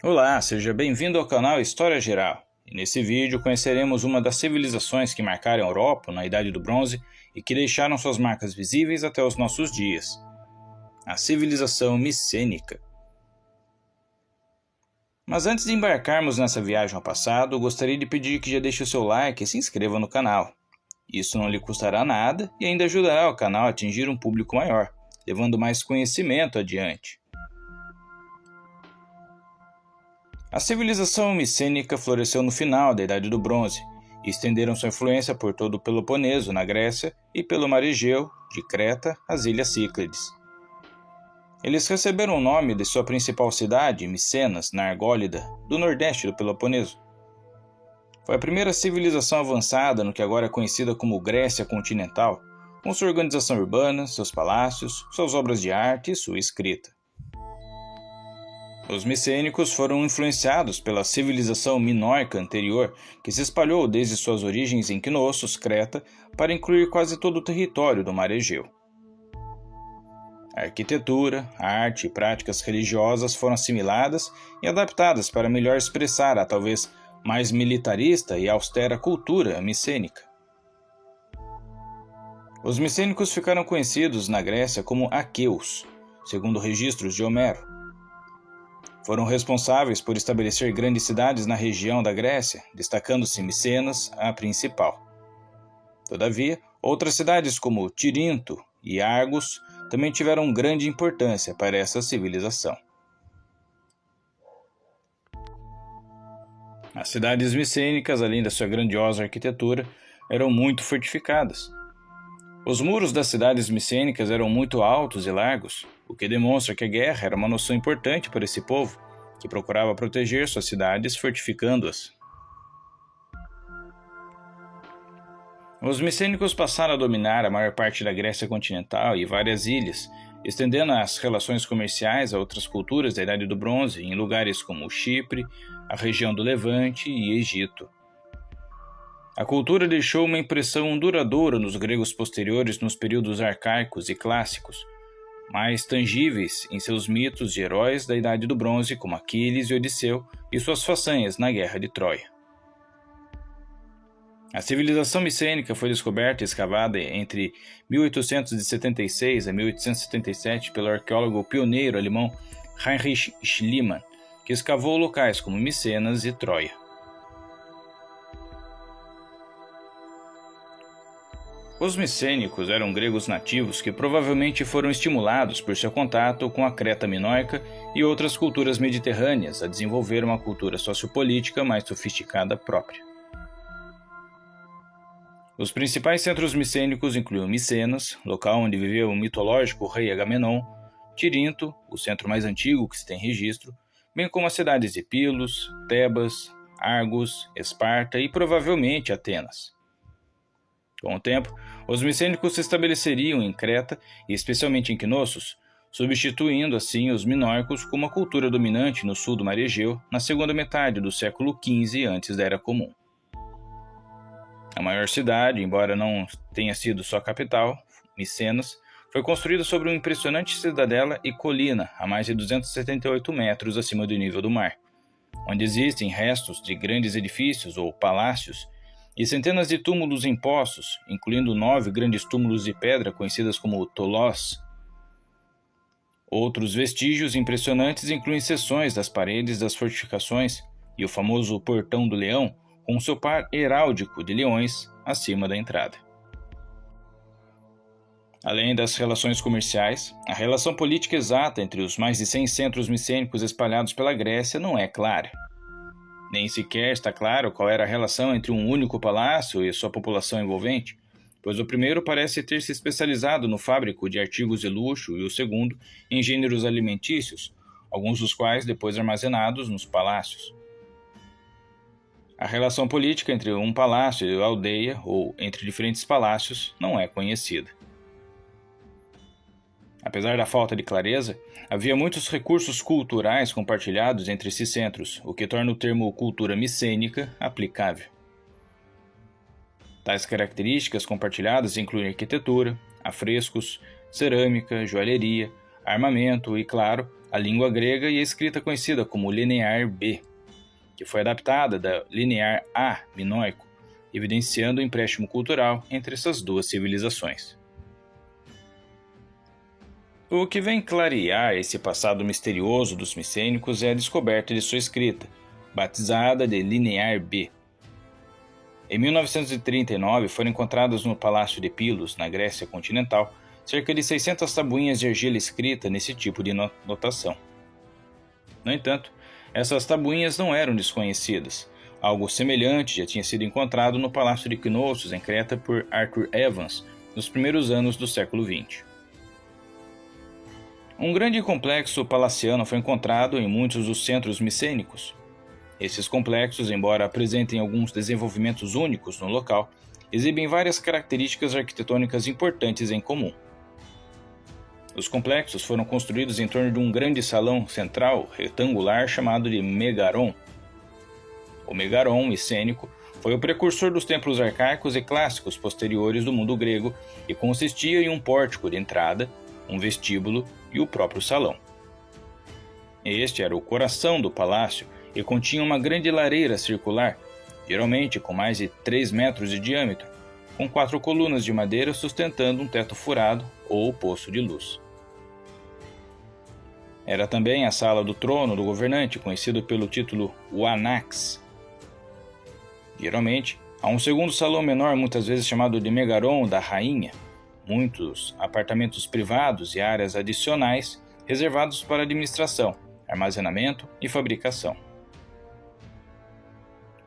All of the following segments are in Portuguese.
Olá, seja bem-vindo ao canal História Geral. E nesse vídeo conheceremos uma das civilizações que marcaram a Europa na Idade do Bronze e que deixaram suas marcas visíveis até os nossos dias. A civilização micênica. Mas antes de embarcarmos nessa viagem ao passado, gostaria de pedir que já deixe o seu like e se inscreva no canal. Isso não lhe custará nada e ainda ajudará o canal a atingir um público maior, levando mais conhecimento adiante. A civilização micênica floresceu no final da Idade do Bronze e estenderam sua influência por todo o Peloponeso, na Grécia, e pelo mar Egeu, de Creta às Ilhas Cíclades. Eles receberam o nome de sua principal cidade, Micenas, na Argólida, do nordeste do Peloponeso. Foi a primeira civilização avançada no que agora é conhecida como Grécia continental, com sua organização urbana, seus palácios, suas obras de arte e sua escrita. Os micênicos foram influenciados pela civilização minoica anterior, que se espalhou desde suas origens em Knossos, Creta, para incluir quase todo o território do mar Egeu. A arquitetura, a arte e práticas religiosas foram assimiladas e adaptadas para melhor expressar a talvez mais militarista e austera cultura micênica. Os micênicos ficaram conhecidos na Grécia como aqueus, segundo registros de Homero. Foram responsáveis por estabelecer grandes cidades na região da Grécia, destacando-se Micenas, a principal. Todavia, outras cidades como Tirinto e Argos também tiveram grande importância para essa civilização. As cidades micênicas, além da sua grandiosa arquitetura, eram muito fortificadas. Os muros das cidades micênicas eram muito altos e largos, o que demonstra que a guerra era uma noção importante para esse povo, que procurava proteger suas cidades fortificando-as. Os micênicos passaram a dominar a maior parte da Grécia continental e várias ilhas, estendendo as relações comerciais a outras culturas da Idade do Bronze, em lugares como Chipre, a região do Levante e Egito. A cultura deixou uma impressão duradoura nos gregos posteriores nos períodos arcaicos e clássicos, mais tangíveis em seus mitos de heróis da Idade do Bronze como Aquiles e Odisseu e suas façanhas na Guerra de Troia. A civilização micênica foi descoberta e escavada entre 1876 a 1877 pelo arqueólogo pioneiro alemão Heinrich Schliemann, que escavou locais como Micenas e Troia. Os micênicos eram gregos nativos que provavelmente foram estimulados por seu contato com a Creta minoica e outras culturas mediterrâneas a desenvolver uma cultura sociopolítica mais sofisticada própria. Os principais centros micênicos incluíam Micenas, local onde viveu o mitológico rei Agamenon, Tirinto, o centro mais antigo que se tem registro, bem como as cidades de Pilos, Tebas, Argos, Esparta e provavelmente Atenas. Com o tempo, os micênicos se estabeleceriam em Creta e especialmente em Knossos, substituindo assim os minoicos como a cultura dominante no sul do mar Egeu na segunda metade do século XV antes da Era Comum. A maior cidade, embora não tenha sido sua capital, Micenas, foi construída sobre uma impressionante cidadela e colina a mais de 278 metros acima do nível do mar, onde existem restos de grandes edifícios ou palácios e centenas de túmulos em poços, incluindo 9 grandes túmulos de pedra conhecidas como tolós. Outros vestígios impressionantes incluem seções das paredes das fortificações e o famoso Portão do Leão, com seu par heráldico de leões acima da entrada. Além das relações comerciais, a relação política exata entre os mais de 100 centros micênicos espalhados pela Grécia não é clara. Nem sequer está claro qual era a relação entre um único palácio e sua população envolvente, pois o primeiro parece ter se especializado no fábrico de artigos de luxo e o segundo em gêneros alimentícios, alguns dos quais depois armazenados nos palácios. A relação política entre um palácio e a aldeia, ou entre diferentes palácios, não é conhecida. Apesar da falta de clareza, havia muitos recursos culturais compartilhados entre esses centros, o que torna o termo cultura micênica aplicável. Tais características compartilhadas incluem arquitetura, afrescos, cerâmica, joalheria, armamento e, claro, a língua grega e a escrita conhecida como linear B, que foi adaptada da linear A minoico, evidenciando o empréstimo cultural entre essas duas civilizações. O que vem clarear esse passado misterioso dos micênicos é a descoberta de sua escrita, batizada de Linear B. Em 1939 foram encontradas no Palácio de Pilos, na Grécia continental, cerca de 600 tabuinhas de argila escrita nesse tipo de notação. No entanto, essas tabuinhas não eram desconhecidas. Algo semelhante já tinha sido encontrado no Palácio de Knossos, em Creta, por Arthur Evans, nos primeiros anos do século XX. Um grande complexo palaciano foi encontrado em muitos dos centros micênicos. Esses complexos, embora apresentem alguns desenvolvimentos únicos no local, exibem várias características arquitetônicas importantes em comum. Os complexos foram construídos em torno de um grande salão central retangular chamado de megaron. O megaron micênico foi o precursor dos templos arcaicos e clássicos posteriores do mundo grego e consistia em um pórtico de entrada, um vestíbulo e o próprio salão. Este era o coração do palácio e continha uma grande lareira circular, geralmente com mais de 3 metros de diâmetro, com 4 colunas de madeira sustentando um teto furado ou poço de luz. Era também a sala do trono do governante, conhecido pelo título Uanax. Geralmente, há um segundo salão menor, muitas vezes chamado de Megaron da Rainha, muitos apartamentos privados e áreas adicionais reservados para administração, armazenamento e fabricação.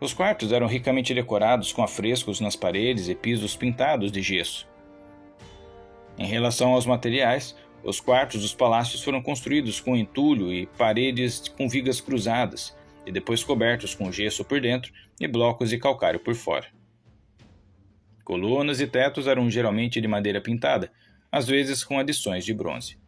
Os quartos eram ricamente decorados com afrescos nas paredes e pisos pintados de gesso. Em relação aos materiais, os quartos dos palácios foram construídos com entulho e paredes com vigas cruzadas, e depois cobertos com gesso por dentro e blocos de calcário por fora. Colunas e tetos eram geralmente de madeira pintada, às vezes com adições de bronze.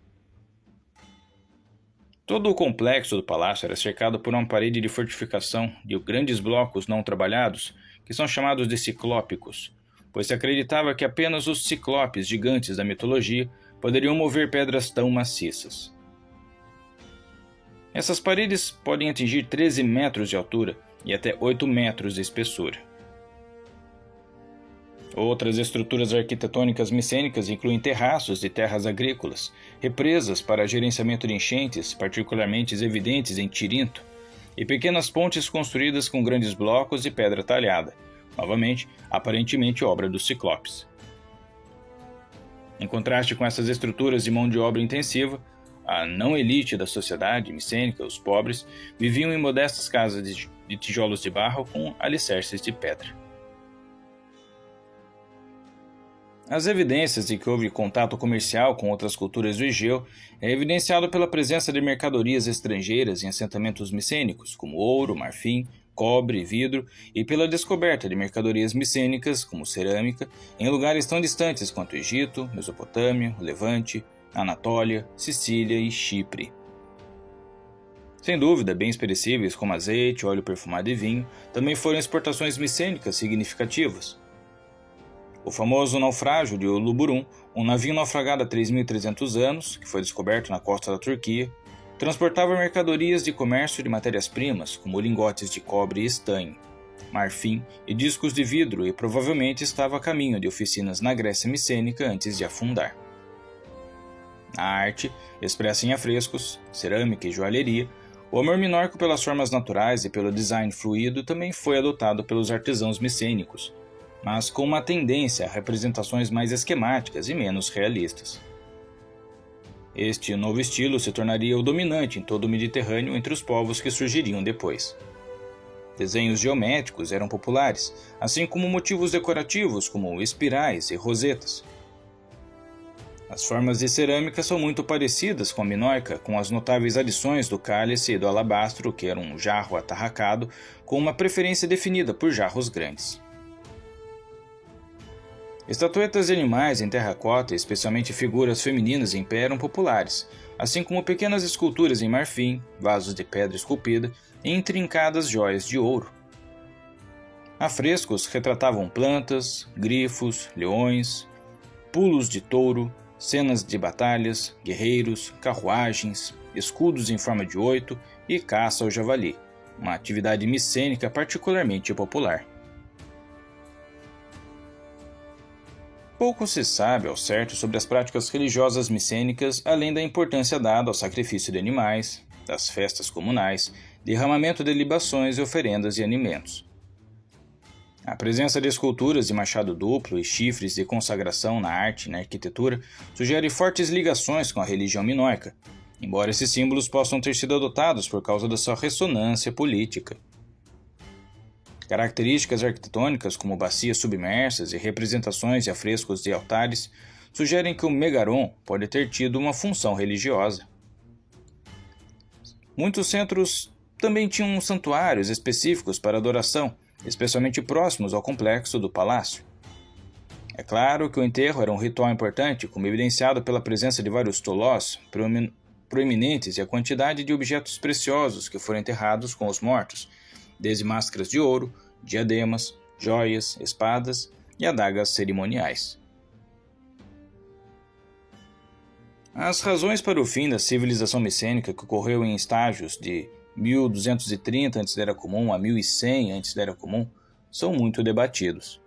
Todo o complexo do palácio era cercado por uma parede de fortificação de grandes blocos não trabalhados, que são chamados de ciclópicos, pois se acreditava que apenas os ciclopes gigantes da mitologia poderiam mover pedras tão maciças. Essas paredes podem atingir 13 metros de altura e até 8 metros de espessura. Outras estruturas arquitetônicas micênicas incluem terraços de terras agrícolas, represas para gerenciamento de enchentes, particularmente evidentes em Tirinto, e pequenas pontes construídas com grandes blocos de pedra talhada, novamente, aparentemente obra dos ciclopes. Em contraste com essas estruturas de mão de obra intensiva, a não-elite da sociedade micênica, os pobres, viviam em modestas casas de tijolos de barro com alicerces de pedra. As evidências de que houve contato comercial com outras culturas do Egeu é evidenciado pela presença de mercadorias estrangeiras em assentamentos micênicos, como ouro, marfim, cobre, vidro, e pela descoberta de mercadorias micênicas, como cerâmica, em lugares tão distantes quanto Egito, Mesopotâmia, Levante, Anatólia, Sicília e Chipre. Sem dúvida, bens perecíveis como azeite, óleo perfumado e vinho também foram exportações micênicas significativas. O famoso naufrágio de Uluburum, um navio naufragado há 3.300 anos, que foi descoberto na costa da Turquia, transportava mercadorias de comércio de matérias-primas, como lingotes de cobre e estanho, marfim e discos de vidro e provavelmente estava a caminho de oficinas na Grécia micênica antes de afundar. A arte, expressa em afrescos, cerâmica e joalheria, o amor minórquico pelas formas naturais e pelo design fluido também foi adotado pelos artesãos micênicos, mas com uma tendência a representações mais esquemáticas e menos realistas. Este novo estilo se tornaria o dominante em todo o Mediterrâneo entre os povos que surgiriam depois. Desenhos geométricos eram populares, assim como motivos decorativos como espirais e rosetas. As formas de cerâmica são muito parecidas com a minoica, com as notáveis adições do cálice e do alabastro, que era um jarro atarracado, com uma preferência definida por jarros grandes. Estatuetas de animais em terracota, especialmente figuras femininas em pé, eram populares, assim como pequenas esculturas em marfim, vasos de pedra esculpida e intrincadas joias de ouro. Afrescos retratavam plantas, grifos, leões, pulos de touro, cenas de batalhas, guerreiros, carruagens, escudos em forma de 8 e caça ao javali, uma atividade micênica particularmente popular. Pouco se sabe ao certo sobre as práticas religiosas micênicas, além da importância dada ao sacrifício de animais, das festas comunais, derramamento de libações e oferendas de alimentos. A presença de esculturas de machado duplo e chifres de consagração na arte e na arquitetura sugere fortes ligações com a religião minoica, embora esses símbolos possam ter sido adotados por causa da sua ressonância política. Características arquitetônicas como bacias submersas e representações de afrescos de altares sugerem que o megaron pode ter tido uma função religiosa. Muitos centros também tinham santuários específicos para adoração, especialmente próximos ao complexo do palácio. É claro que o enterro era um ritual importante, como evidenciado pela presença de vários tolós proeminentes e a quantidade de objetos preciosos que foram enterrados com os mortos, desde máscaras de ouro, diademas, joias, espadas e adagas cerimoniais. As razões para o fim da civilização micênica, que ocorreu em estágios de 1230 a.C. a 1100 a.C., são muito debatidos.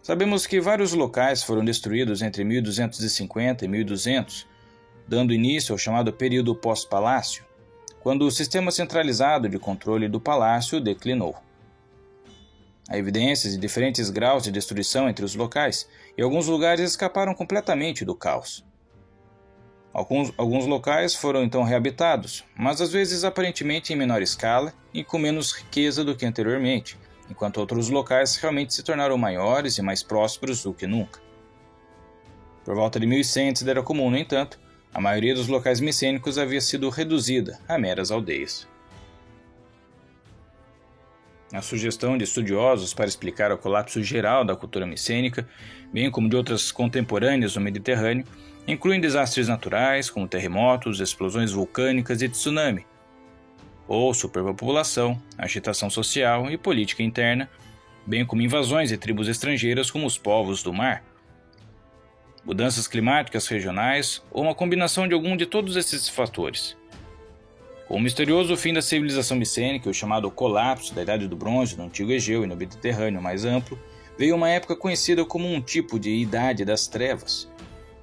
Sabemos que vários locais foram destruídos entre 1250 e 1200, dando início ao chamado período pós-palácio, quando o sistema centralizado de controle do palácio declinou. Há evidências de diferentes graus de destruição entre os locais, e alguns lugares escaparam completamente do caos. Alguns locais foram então reabitados, mas às vezes aparentemente em menor escala e com menos riqueza do que anteriormente, enquanto outros locais realmente se tornaram maiores e mais prósperos do que nunca. Por volta de 1100 a.C., no entanto, a maioria dos locais micênicos havia sido reduzida a meras aldeias. A sugestão de estudiosos para explicar o colapso geral da cultura micênica, bem como de outras contemporâneas no Mediterrâneo, incluem desastres naturais, como terremotos, explosões vulcânicas e tsunami, ou superpopulação, agitação social e política interna, bem como invasões de tribos estrangeiras como os povos do mar, mudanças climáticas regionais ou uma combinação de algum de todos esses fatores. Com o misterioso fim da civilização micênica e o chamado colapso da Idade do Bronze no Antigo Egeu e no Mediterrâneo mais amplo, veio uma época conhecida como um tipo de Idade das Trevas.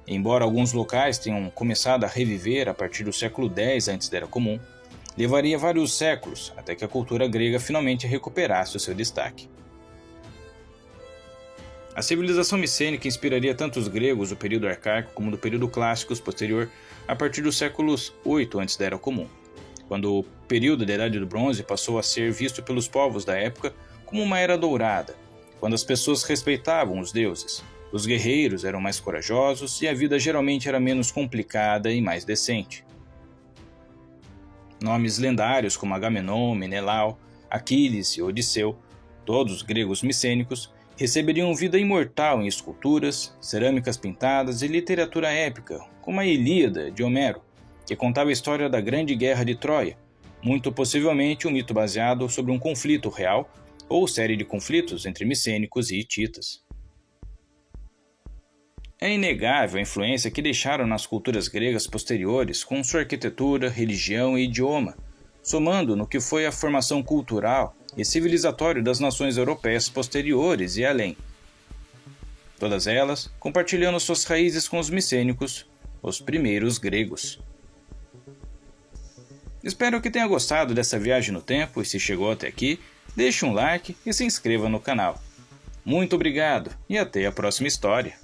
Embora alguns locais tenham começado a reviver a partir do século X a.C., levaria vários séculos até que a cultura grega finalmente recuperasse o seu destaque. A civilização micênica inspiraria tanto os gregos do período arcaico como do período clássico posterior a partir dos séculos 8 a.C., quando o período da Idade do Bronze passou a ser visto pelos povos da época como uma era dourada, quando as pessoas respeitavam os deuses, os guerreiros eram mais corajosos e a vida geralmente era menos complicada e mais decente. Nomes lendários como Agamenon, Menelau, Aquiles e Odisseu, todos gregos micênicos, receberiam vida imortal em esculturas, cerâmicas pintadas e literatura épica, como a Ilíada de Homero, que contava a história da Grande Guerra de Troia, muito possivelmente um mito baseado sobre um conflito real ou série de conflitos entre micênicos e hititas. É inegável a influência que deixaram nas culturas gregas posteriores com sua arquitetura, religião e idioma, somando no que foi a formação cultural e civilizatória das nações europeias posteriores e além. Todas elas compartilhando suas raízes com os micênicos, os primeiros gregos. Espero que tenha gostado dessa viagem no tempo e se chegou até aqui, deixe um like e se inscreva no canal. Muito obrigado e até a próxima história.